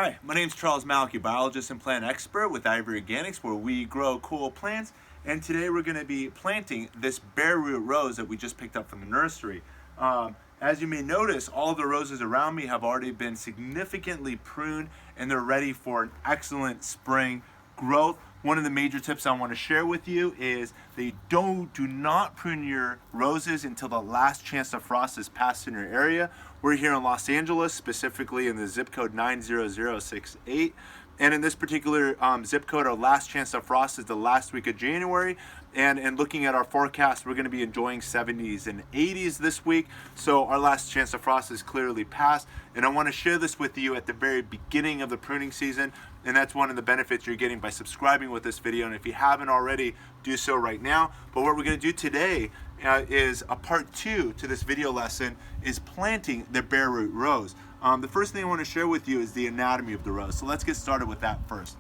Hi, my name is Charles Malky, biologist and plant expert with Ivory Organics, where we grow cool plants. And today we're going to be planting this BAREROOT rose that we just picked up from the nursery. As you may notice, all of the roses around me have already been significantly pruned and they're ready for an excellent spring growth. One of the major tips I want to share with you is that do not prune your roses until the last chance of frost is passed in your area. We're here in Los Angeles, specifically in the zip code 90068. And in this particular zip code, our last chance of frost is the last week of January. And looking at our forecast, we're going to be enjoying 70s and 80s this week. So our last chance of frost is clearly passed. And I want to share this with you at the very beginning of the pruning season. And that's one of the benefits you're getting by subscribing with this video. And if you haven't already, do so right now. But what we're going to do today is a part 2 to this video lesson is planting the BAREROOT rose. The first thing I want to share with you is the anatomy of the rose. So let's get started with that first.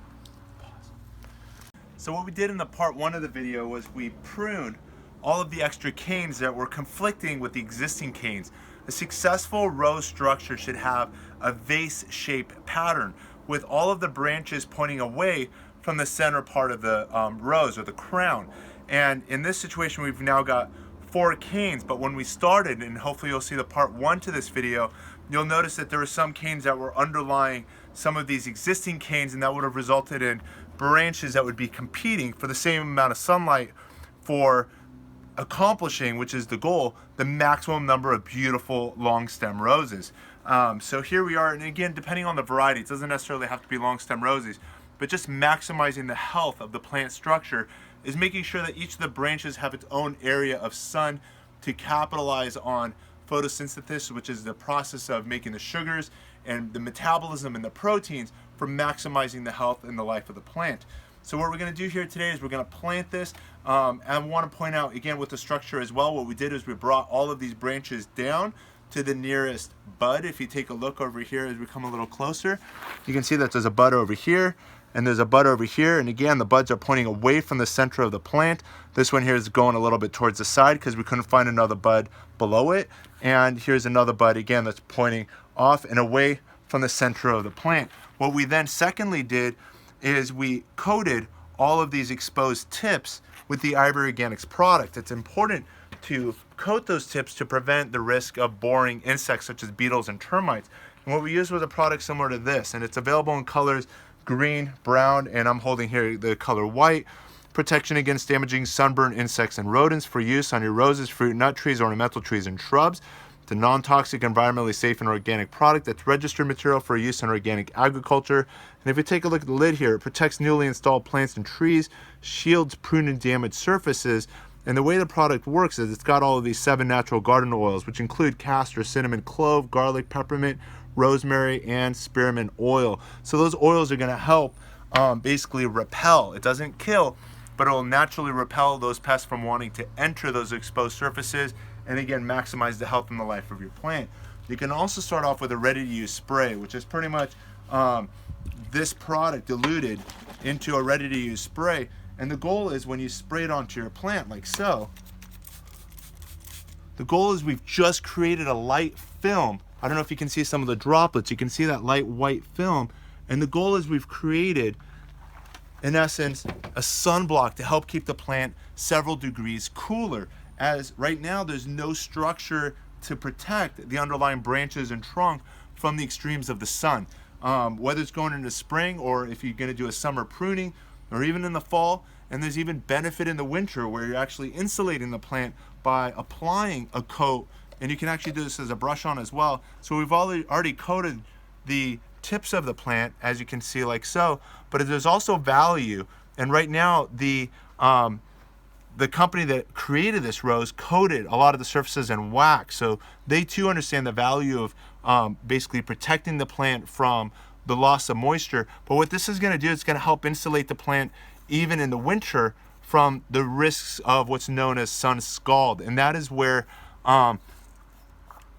So what we did in the part 1 of the video was we pruned all of the extra canes that were conflicting with the existing canes. A successful rose structure should have a vase-shaped pattern with all of the branches pointing away from the center part of the rose or the crown. And in this situation, we've now got 4 canes, but when we started, and hopefully you'll see the part 1 to this video, you'll notice that there were some canes that were underlying some of these existing canes, and that would have resulted in branches that would be competing for the same amount of sunlight for accomplishing, which is the goal, the maximum number of beautiful long stem roses. So here we are, and again, depending on the variety, it doesn't necessarily have to be long stem roses, but just maximizing the health of the plant structure is making sure that each of the branches have its own area of sun to capitalize on photosynthesis, which is the process of making the sugars and the metabolism and the proteins for maximizing the health and the life of the plant. So what we're going to do here today is we're going to plant this. And I want to point out again with the structure as well, what we did is we brought all of these branches down to the nearest bud. If you take a look over here as we come a little closer, you can see that there's a bud over here and there's a bud over here, and again the buds are pointing away from the center of the plant. This one here is going a little bit towards the side because we couldn't find another bud below it, and here's another bud again that's pointing off and away from the center of the plant. What we then secondly did is we coated all of these exposed tips with the Ivory Organics product. It's important to coat those tips to prevent the risk of boring insects such as beetles and termites. And what we used was a product similar to this, and it's available in colors green, brown, and I'm holding here the color white. Protection against damaging sunburn insects and rodents for use on your roses, fruit, nut trees, ornamental trees, and shrubs. It's a non-toxic, environmentally safe, and organic product that's registered material for use in organic agriculture. And if you take a look at the lid here, it protects newly installed plants and trees, shields prune and damaged surfaces. And the way the product works is it's got all of these 7 natural garden oils, which include castor, cinnamon, clove, garlic, peppermint, rosemary, and spearmint oil. So those oils are going to help basically repel. It doesn't kill, but it will naturally repel those pests from wanting to enter those exposed surfaces, and again maximize the health and the life of your plant. You can also start off with a ready-to-use spray, which is pretty much this product diluted into a ready-to-use spray. And the goal is when you spray it onto your plant like so, the goal is we've just created a light film. I don't know if you can see some of the droplets. You can see that light white film. And the goal is we've created, in essence, a sunblock to help keep the plant several degrees cooler. As right now there's no structure to protect the underlying branches and trunk from the extremes of the sun. Whether it's going into spring or if you're going to do a summer pruning or even in the fall, and there's even benefit in the winter where you're actually insulating the plant by applying a coat, and you can actually do this as a brush on as well. So we've already coated the tips of the plant, as you can see like so, but there's also value. And right now the company that created this rose coated a lot of the surfaces in wax, so they too understand the value of basically protecting the plant from the loss of moisture. But what this is going to do, it's going to help insulate the plant even in the winter from the risks of what's known as sun scald. And that is where and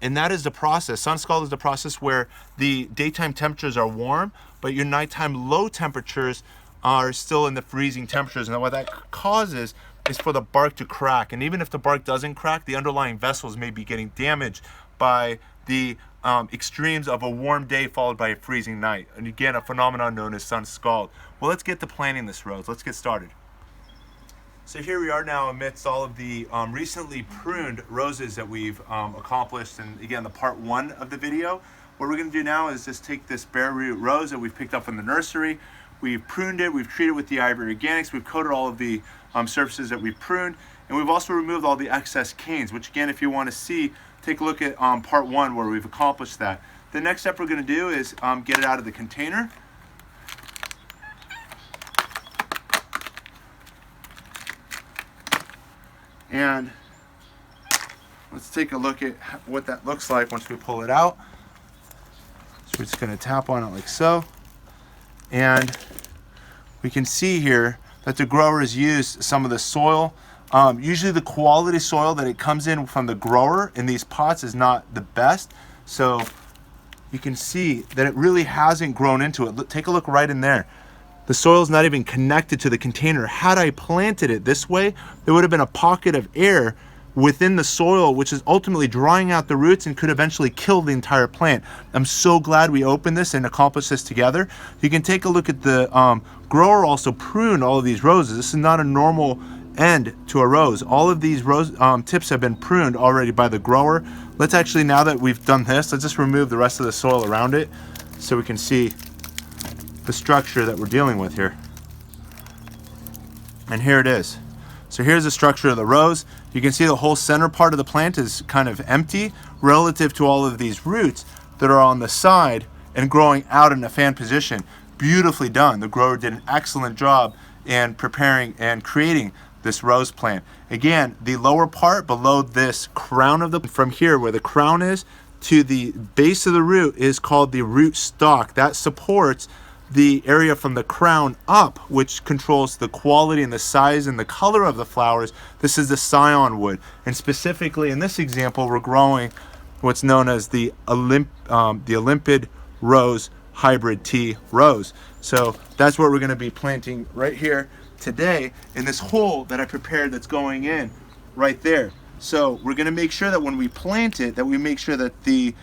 that is the process. Sun scald is the process where the daytime temperatures are warm, but your nighttime low temperatures are still in the freezing temperatures. And what that causes is for the bark to crack. And even if the bark doesn't crack, the underlying vessels may be getting damaged by the extremes of a warm day followed by a freezing night. And again, a phenomenon known as sun scald. Well, let's get to planting this rose. Let's get started. So here we are now amidst all of the recently pruned roses that we've accomplished. And again, the part one of the video. What we're going to do now is just take this BAREROOT rose that we've picked up from the nursery. We've pruned it, we've treated with the Ivory Organics, we've coated all of the surfaces that we've pruned, and we've also removed all the excess canes, which again, if you want to see, take a look at part one where we've accomplished that. The next step we're going to do is get it out of the container. And let's take a look at what that looks like once we pull it out. So we're just going to tap on it like so. And we can see here that the grower has used some of the soil. Usually the quality soil that it comes in from the grower in these pots is not the best. So you can see that it really hasn't grown into it. Take a look right in there. The soil is not even connected to the container. Had I planted it this way, there would have been a pocket of air within the soil, which is ultimately drying out the roots and could eventually kill the entire plant. I'm so glad we opened this and accomplished this together. You can take a look at the grower also pruned all of these roses. This is not a normal end to a rose. All of these rose tips have been pruned already by the grower. Let's actually, now that we've done this, let's just remove the rest of the soil around it so we can see the structure that we're dealing with here. And here it is. So here's the structure of the rose. You can see the whole center part of the plant is kind of empty relative to all of these roots that are on the side and growing out in a fan position. Beautifully done. The grower did an excellent job in preparing and creating this rose plant. Again, the lower part below this crown of the, from here where the crown is to the base of the root is called the root stock. That supports the area from the crown up, which controls the quality and the size and the color of the flowers. This is the Scion Wood, and specifically in this example we're growing what's known as the Olympic Rose Hybrid Tea Rose. So that's what we're going to be planting right here today in this hole that I prepared that's going in right there. So we're going to make sure that when we plant it, that we make sure that the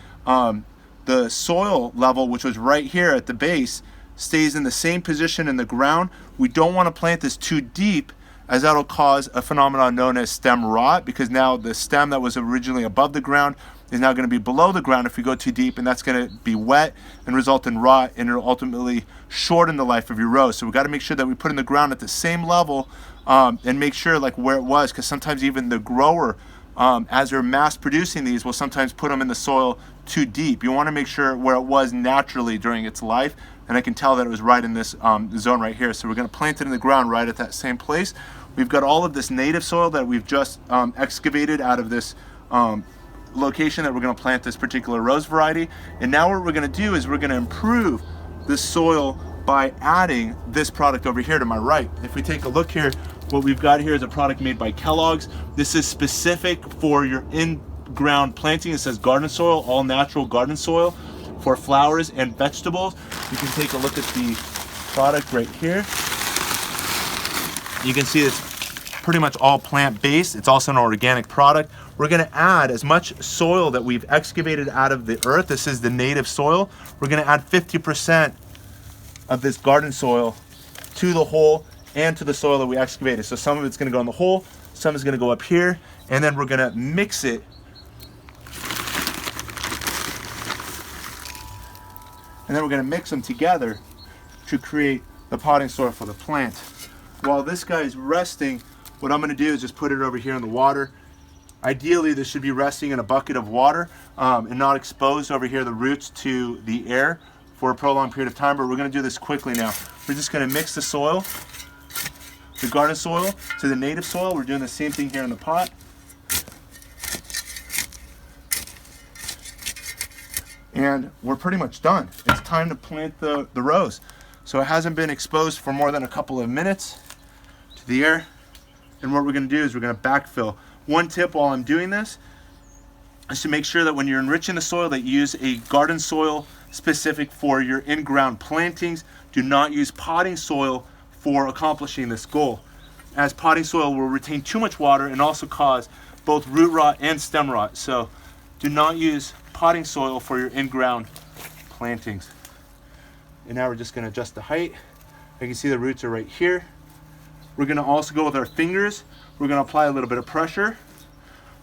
soil level, which was right here at the base, stays in the same position in the ground. We don't want to plant this too deep, as that'll cause a phenomenon known as stem rot, because now the stem that was originally above the ground is now going to be below the ground if we go too deep, and that's going to be wet and result in rot, and it'll ultimately shorten the life of your rose. So we've got to make sure that we put in the ground at the same level and make sure like where it was, because sometimes even the grower, as they're mass producing these, will sometimes put them in the soil too deep. You want to make sure where it was naturally during its life, and I can tell that it was right in this zone right here. So we're going to plant it in the ground right at that same place. We've got all of this native soil that we've just excavated out of this location that we're going to plant this particular rose variety. And now what we're going to do is we're going to improve the soil by adding this product over here to my right. If we take a look here, what we've got here is a product made by Kellogg's. This is specific for your in-ground planting. It says garden soil, all natural garden soil for flowers and vegetables. You can take a look at the product right here. You can see it's pretty much all plant-based. It's also an organic product. We're going to add as much soil that we've excavated out of the earth. This is the native soil. We're going to add 50% of this garden soil to the hole and to the soil that we excavated. So some of it's going to go in the hole, some is going to go up here, and then we're going to mix it. And then we're going to mix them together to create the potting soil for the plant. While this guy is resting, what I'm going to do is just put it over here in the water. Ideally, this should be resting in a bucket of water and not exposed over here, the roots, to the air for a prolonged period of time. But we're going to do this quickly now. We're just going to mix the soil, the garden soil, to the native soil. We're doing the same thing here in the pot. And we're pretty much done. It's time to plant the rose. So it hasn't been exposed for more than a couple of minutes to the air. And what we're going to do is we're going to backfill. One tip while I'm doing this is to make sure that when you're enriching the soil that you use a garden soil specific for your in-ground plantings. Do not use potting soil for accomplishing this goal, as potting soil will retain too much water and also cause both root rot and stem rot. So do not use potting soil for your in-ground plantings. And now we're just going to adjust the height. You can see the roots are right here. We're going to also go with our fingers. We're going to apply a little bit of pressure.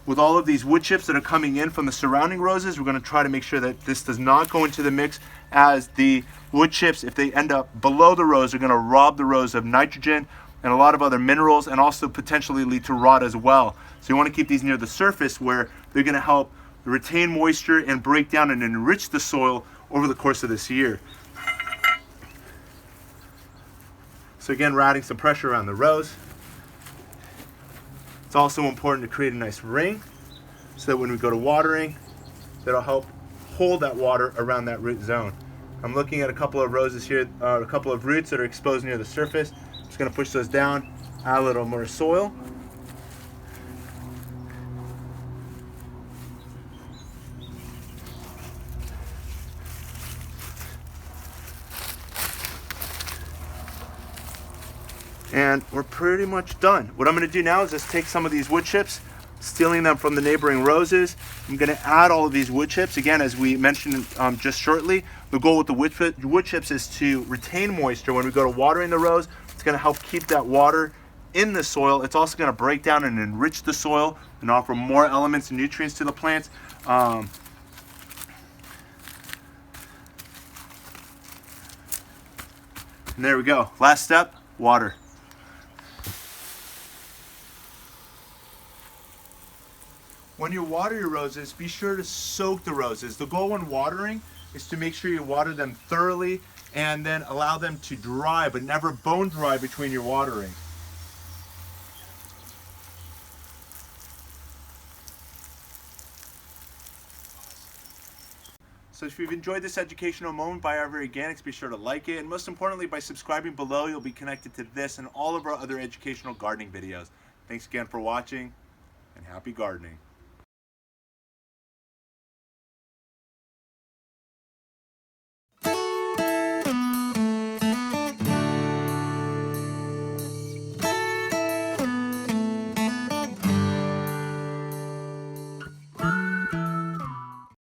With all of these wood chips that are coming in from the surrounding roses, we're going to try to make sure that this does not go into the mix, as the wood chips, if they end up below the rose, are going to rob the rose of nitrogen and a lot of other minerals, and also potentially lead to rot as well. So you want to keep these near the surface, where they're going to help retain moisture and break down and enrich the soil over the course of this year. So again, we're adding some pressure around the rose. It's also important to create a nice ring so that when we go to watering, that'll help hold that water around that root zone. I'm looking at a couple of roses here, a couple of roots that are exposed near the surface. Just going to push those down, add a little more soil. And we're pretty much done. What I'm going to do now is just take some of these wood chips, stealing them from the neighboring roses. I'm going to add all of these wood chips. Again, as we mentioned just shortly, the goal with the wood chips is to retain moisture. When we go to watering the rose, it's going to help keep that water in the soil. It's also going to break down and enrich the soil and offer more elements and nutrients to the plants. And there we go. Last step, water. When you water your roses, be sure to soak the roses. The goal when watering is to make sure you water them thoroughly and then allow them to dry, but never bone dry between your watering. So if you've enjoyed this educational moment by our organics, be sure to like it, and most importantly, by subscribing below, you'll be connected to this and all of our other educational gardening videos. Thanks again for watching, and happy gardening.